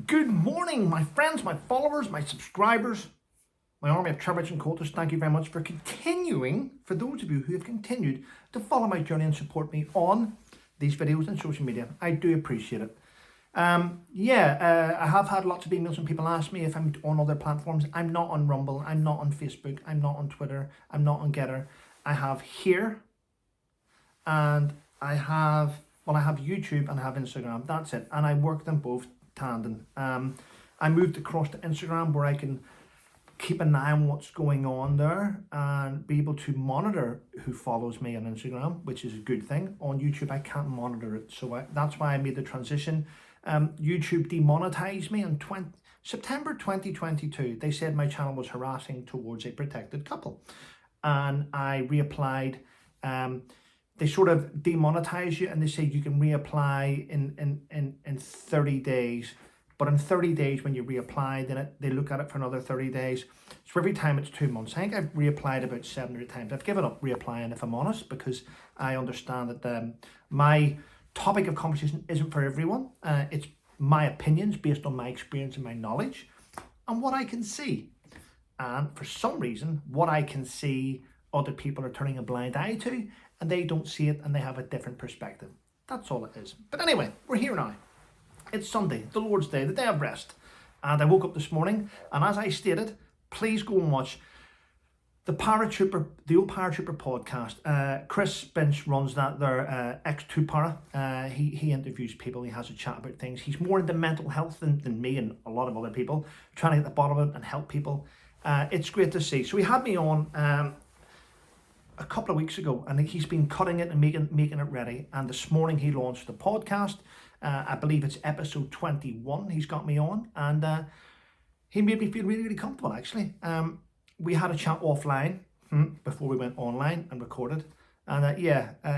Good morning, my friends, my followers, my subscribers, my army of Trevors and Coulters. Thank you very much for continuing, for those of you who have continued to follow my journey and support me on these videos and social media. I do appreciate it. I have had lots of emails and people ask me if I'm on other platforms. I'm not on Rumble, I'm not on Facebook, I'm not on Twitter, I'm not on Getter. I have here and I have YouTube and I have Instagram. That's it. And I work them both tandem. I moved across to Instagram where I can keep an eye on what's going on there and be able to monitor who follows me on Instagram, which is a good thing. On YouTube, I can't monitor it. So that's why I made the transition. YouTube demonetized me in September 2022. They said my channel was harassing towards a protected couple. And I reapplied. They sort of demonetize you and they say you can reapply in 30 days. But in 30 days when you reapply, then they look at it for another 30 days. So every time it's 2 months. I think I've reapplied about 7 or 8 times. I've given up reapplying, if I'm honest, because I understand that my topic of conversation isn't for everyone. It's my opinions based on my experience and my knowledge and what I can see. And for some reason, what I can see, other people are turning a blind eye to, and they don't see it and they have a different perspective. That's all it is. But anyway, we're here now. It's Sunday, the Lord's Day, the day of rest. And I woke up this morning, and as I stated, please go and watch the old Paratrooper podcast. Chris Bench runs that there, X2 Para. He interviews people, he has a chat about things. He's more into mental health than me and a lot of other people, trying to get the bottom of it and help people. It's great to see. So he had me on a couple of weeks ago, and he's been cutting it and making it ready. And this morning he launched the podcast. I believe it's episode 21 he's got me on, and he made me feel really, really comfortable, actually. We had a chat offline before we went online and recorded, and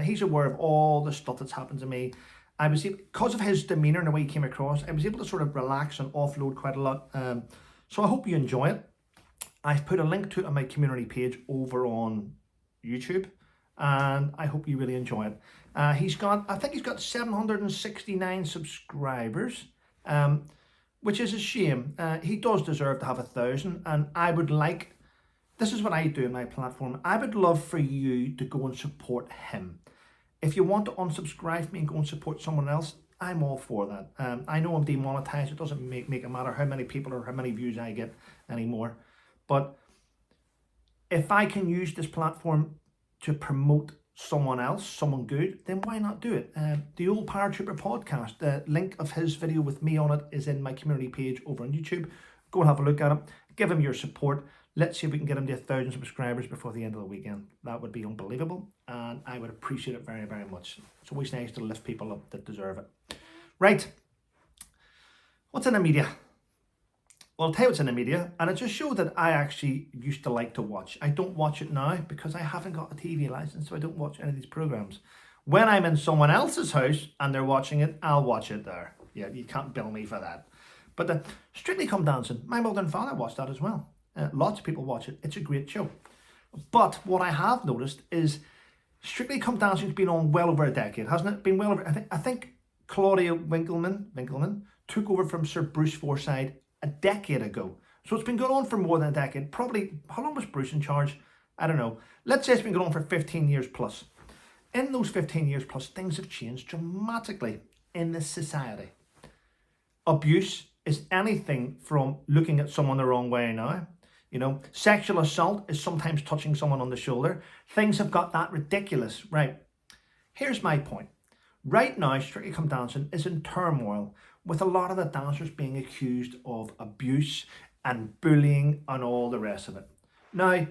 he's aware of all the stuff that's happened to me. I was able, because of his demeanour and the way he came across, I was able to sort of relax and offload quite a lot. So I hope you enjoy it. I've put a link to it on my community page over on YouTube, and I hope you really enjoy it. I think he's got 769 subscribers, which is a shame. He does deserve to have 1,000, and I would like, this is what I do in my platform, I would love for you to go and support him. If you want to unsubscribe from me and go and support someone else, I'm all for that. I know I'm demonetized, it doesn't make it matter how many people or how many views I get anymore, but if I can use this platform to promote someone else, someone good, then why not do it? The old Paratrooper podcast, the link of his video with me on it is in my community page over on YouTube. Go and have a look at it. Give him your support. Let's see if we can get him to 1,000 subscribers before the end of the weekend. That would be unbelievable, and I would appreciate it very, very much. It's always nice to lift people up that deserve it. Right. What's in the media? Well, I'll tell you what's in the media, and it just showed that I actually used to like to watch. I don't watch it now because I haven't got a TV license, so I don't watch any of these programs. When I'm in someone else's house and they're watching it, I'll watch it there. Yeah, you can't bill me for that. But the Strictly Come Dancing, my mother and father watched that as well. Lots of people watch it. It's a great show. But what I have noticed is Strictly Come Dancing's been on well over a decade, hasn't it? Been well over. I think Claudia Winkleman took over from Sir Bruce Forsyth a decade ago. So it's been going on for more than a decade. Probably, how long was Bruce in charge? I don't know. Let's say it's been going on for 15 years plus. In those 15 years plus, things have changed dramatically in this society. Abuse is anything from looking at someone the wrong way now. You know, sexual assault is sometimes touching someone on the shoulder. Things have got that ridiculous. Right. Here's my point. Right now, Strictly Come Dancing is in turmoil, with a lot of the dancers being accused of abuse and bullying and all the rest of it. Now,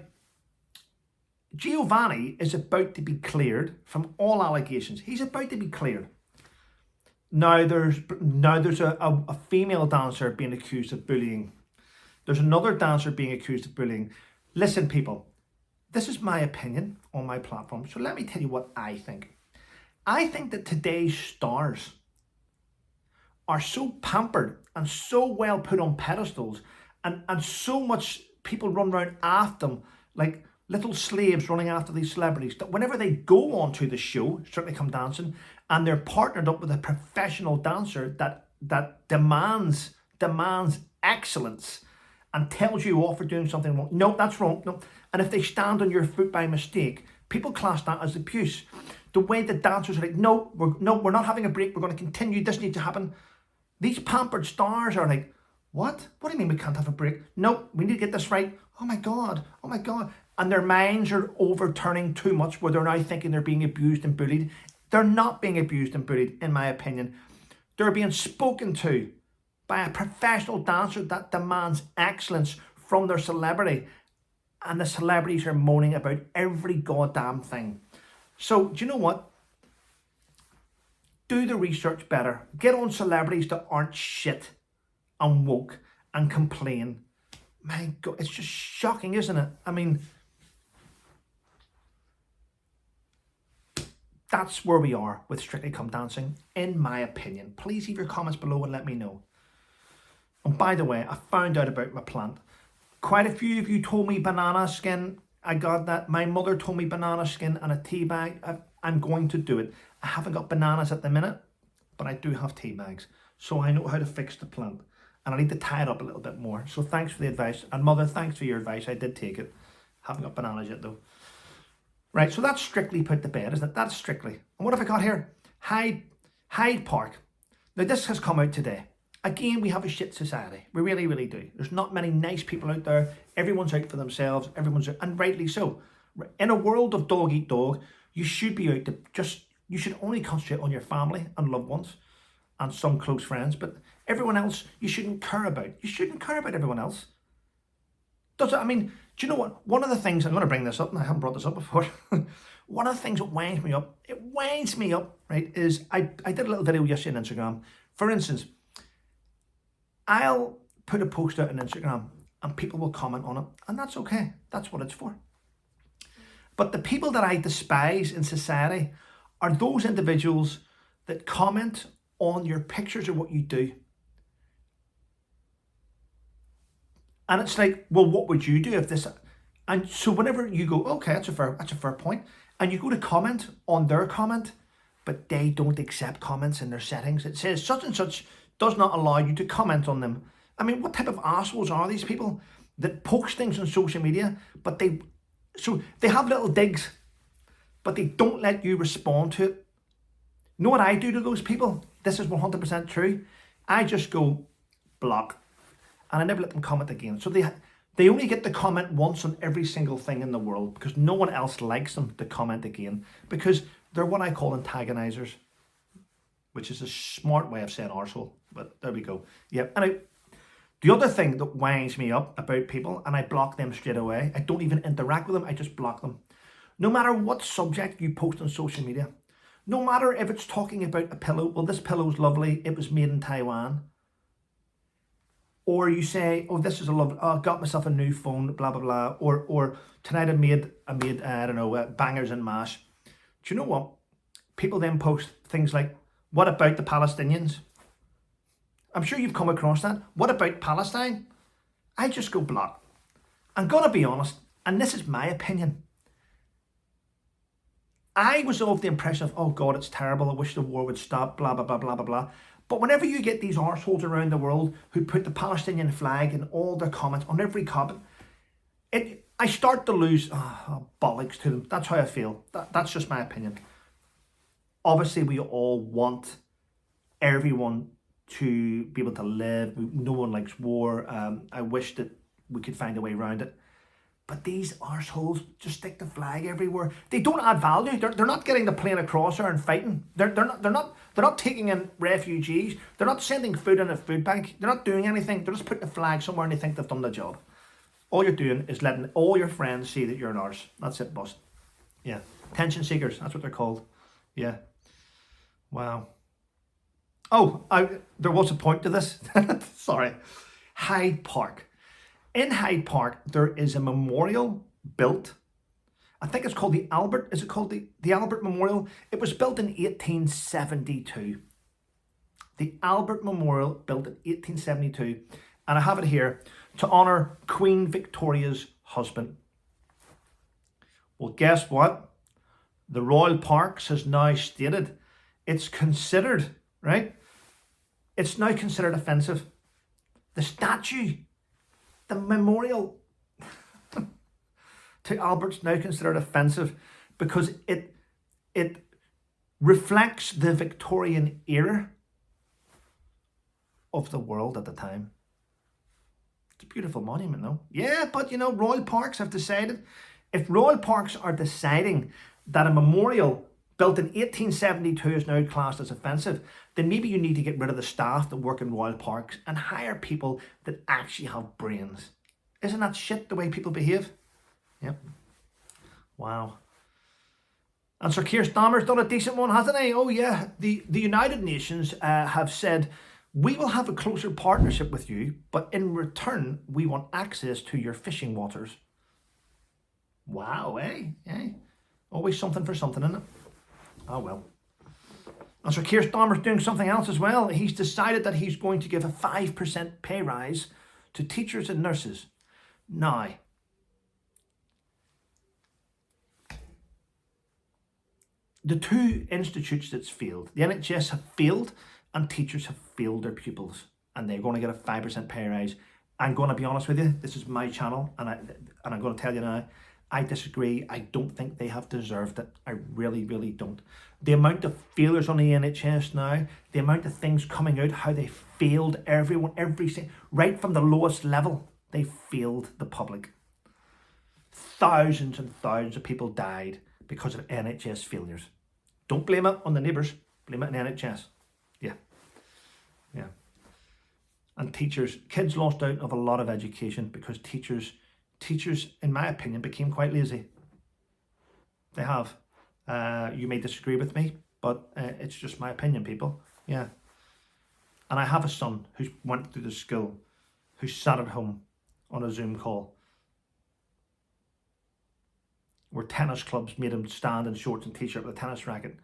Giovanni is about to be cleared from all allegations. He's about to be cleared. Now there's a female dancer being accused of bullying. There's another dancer being accused of bullying. Listen, people, this is my opinion on my platform, so let me tell you what I think. I think that today's stars are so pampered and so well put on pedestals, and so much people run around after them like little slaves running after these celebrities, that whenever they go onto the show, Strictly Come Dancing, and they're partnered up with a professional dancer that demands demands excellence and tells you off for doing something wrong. No, that's wrong. No. And if they stand on your foot by mistake, people class that as abuse. The way the dancers are like, no, we're not having a break. We're going to continue. This needs to happen. These pampered stars are like, what? What do you mean we can't have a break? No, we need to get this right. Oh my God. Oh my God. And their minds are overturning too much where they're now thinking they're being abused and bullied. They're not being abused and bullied, in my opinion. They're being spoken to by a professional dancer that demands excellence from their celebrity. And the celebrities are moaning about every goddamn thing. So, do you know what? Do the research better. Get on celebrities that aren't shit and woke and complain. My God, it's just shocking, isn't it? I mean, that's where we are with Strictly Come Dancing, in my opinion. Please leave your comments below and let me know. And by the way, I found out about my plant. Quite a few of you told me banana skin. I got that. My mother told me banana skin and a tea bag. I'm going to do it. I haven't got bananas at the minute, but I do have tea bags. So I know how to fix the plant. And I need to tie it up a little bit more. So thanks for the advice. And mother, thanks for your advice. I did take it. Haven't got bananas yet though. Right, so that's Strictly put to bed, isn't it? That's Strictly. And what have I got here? Hyde Park. Now this has come out today. Again, we have a shit society. We really, really do. There's not many nice people out there. Everyone's out for themselves. And rightly so. In a world of dog eat dog, you should be out to you should only concentrate on your family and loved ones and some close friends. But everyone else, you shouldn't care about. You shouldn't care about everyone else. Does it? I mean, do you know what? One of the things, I'm going to bring this up, and I haven't brought this up before. One of the things that winds me up, right, is I did a little video yesterday on Instagram. For instance, I'll put a post out on Instagram and people will comment on it, and that's okay. That's what it's for. But the people that I despise in society are those individuals that comment on your pictures of what you do. And it's like, well, what would you do if this? And so whenever you go, okay, that's a fair point, and you go to comment on their comment, but they don't accept comments in their settings. It says such and such does not allow you to comment on them. I mean, what type of assholes are these people that post things on social media, but they have little digs, but they don't let you respond to it. You know what I do to those people? This is 100% true. I just go block, and I never let them comment again. So they only get to comment once on every single thing in the world because no one else likes them to comment again because they're what I call antagonizers, which is a smart way of saying arsehole, but there we go. Yep. And the other thing that winds me up about people, and I block them straight away, I don't even interact with them, I just block them. No matter what subject you post on social media, no matter if it's talking about a pillow, well, this pillow's lovely, it was made in Taiwan. Or you say, oh, this is a lovely, oh, I got myself a new phone, blah, blah, blah. Or tonight I made I don't know, bangers and mash. Do you know what? People then post things like, what about the Palestinians? I'm sure you've come across that. What about Palestine? I just go block. I'm going to be honest, and this is my opinion. I was of the impression of, oh God, it's terrible. I wish the war would stop, blah, blah, blah, blah, blah, blah. But whenever you get these arseholes around the world who put the Palestinian flag in all their comments on every comment, I start to lose bollocks to them. That's how I feel. That's just my opinion. Obviously, we all want everyone to be able to live. No one likes war. I wish that we could find a way around it. But these arseholes just stick the flag everywhere. They don't add value. They're not getting the plane across there and fighting. They're not taking in refugees. They're not sending food in a food bank. They're not doing anything. They're just putting a flag somewhere and they think they've done the job. All you're doing is letting all your friends see that you're an arse. That's it, boss. Yeah. Attention seekers. That's what they're called. Yeah. Wow. Oh, there was a point to this. Sorry. Hyde Park. In Hyde Park, there is a memorial built. I think it's called the Albert. Is it called the Albert Memorial? It was built in 1872. The Albert Memorial built in 1872. And I have it here to honour Queen Victoria's husband. Well, guess what? The Royal Parks has now stated it's considered, right? It's now considered offensive. The statue, the memorial to Albert's now considered offensive because it reflects the Victorian era of the world at the time. It's a beautiful monument though. Yeah, but you know, royal parks have decided, if royal parks are deciding that a memorial built in 1872 is now classed as offensive, then maybe you need to get rid of the staff that work in royal parks and hire people that actually have brains. Isn't that shit the way people behave? Yep. Wow. And Sir Keir Starmer's done a decent one, hasn't he? Oh yeah, the United Nations have said, we will have a closer partnership with you, but in return, we want access to your fishing waters. Wow, eh? Always something for something, isn't it? Oh well. And Sir Keir Starmer's doing something else as well. He's decided that he's going to give a 5% pay rise to teachers and nurses. Now, the two institutes that's failed, the NHS have failed and teachers have failed their pupils, and they're going to get a 5% pay rise. I'm going to be honest with you, this is my channel, and I'm going to tell you now, I disagree. I don't think they have deserved it. I really, really don't. The amount of failures on the NHS now, the amount of things coming out, how they failed everyone, right from the lowest level, they failed the public. Thousands and thousands of people died because of NHS failures. Don't blame it on the neighbours, blame it on the NHS. Yeah. And teachers, kids lost out of a lot of education because teachers, in my opinion, became quite lazy. They have. You may disagree with me, but it's just my opinion, people. Yeah. And I have a son who went through the school, who sat at home on a Zoom call, where tennis clubs made him stand in shorts and t-shirt with a tennis racket,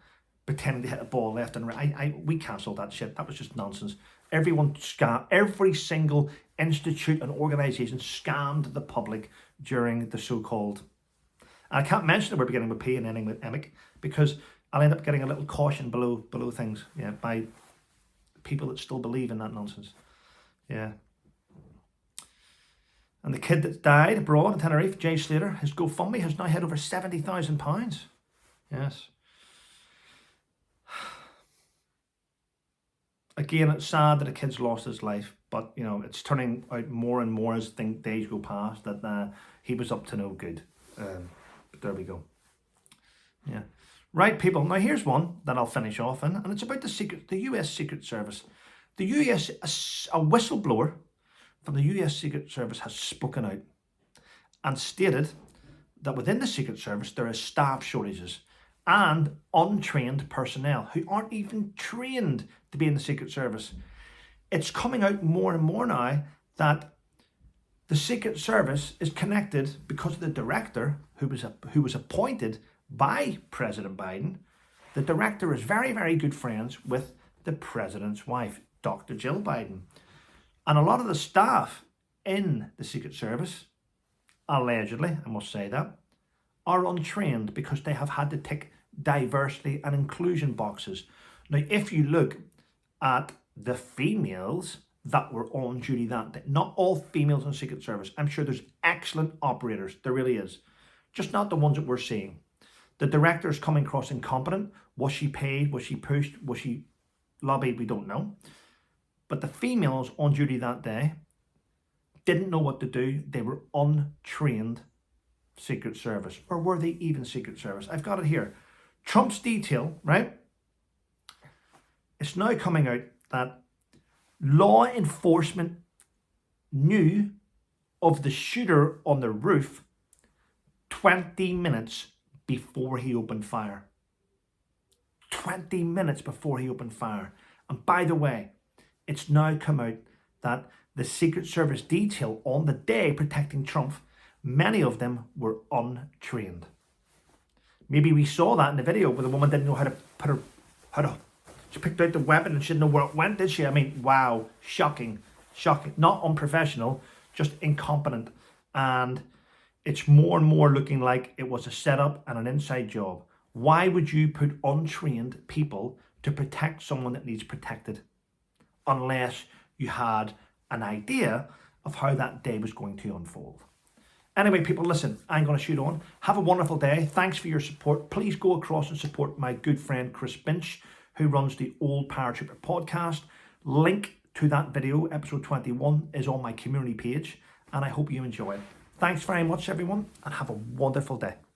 pretending to hit a ball left and right. We cancelled that shit. That was just nonsense. Everyone scammed, every single institute and organisation scammed the public during the so-called, and I can't mention that we're beginning with P and ending with emic, because I'll end up getting a little caution below things, yeah, by people that still believe in that nonsense. Yeah. And the kid that died abroad in Tenerife, Jay Slater, his GoFundMe has now hit over £70,000. Yes. Again, it's sad that a kid's lost his life, but you know, it's turning out more and more as days go past that he was up to no good. But there we go. Yeah. Right, people. Now here's one that I'll finish off in, and it's about the US Secret Service. The US, a whistleblower from the US Secret Service has spoken out and stated that within the Secret Service there are staff shortages and untrained personnel who aren't even trained to be in the Secret Service. It's coming out more and more now that the Secret Service is connected because of the director who was appointed by President Biden. The director is very, very good friends with the president's wife, Dr. Jill Biden. And a lot of the staff in the Secret Service, allegedly, I must say that, are untrained because they have had to tick diversity and inclusion boxes. Now, if you look at the females that were on duty that day, not all females in the Secret Service, I'm sure there's excellent operators, there really is, just not the ones that we're seeing. The director is coming across incompetent. Was she paid? Was she pushed? Was she lobbied? We don't know. But the females on duty that day didn't know what to do. They were untrained Secret Service. Or were they even Secret Service? I've got it here. Trump's detail, right? It's now coming out that law enforcement knew of the shooter on the roof 20 minutes before he opened fire. 20 minutes before he opened fire. And by the way, it's now come out that the Secret Service detail on the day protecting Trump, many of them were untrained. Maybe we saw that in the video where the woman didn't know she picked out the weapon and she didn't know where it went, did she? I mean, wow, shocking. Not unprofessional, just incompetent. And it's more and more looking like it was a setup and an inside job. Why would you put untrained people to protect someone that needs protected? Unless you had an idea of how that day was going to unfold. Anyway, people, listen, I'm going to shoot on. Have a wonderful day. Thanks for your support. Please go across and support my good friend Chris Binch, who runs the Old Paratrooper podcast. Link to that video, episode 21, is on my community page, and I hope you enjoy it. Thanks very much, everyone, and have a wonderful day.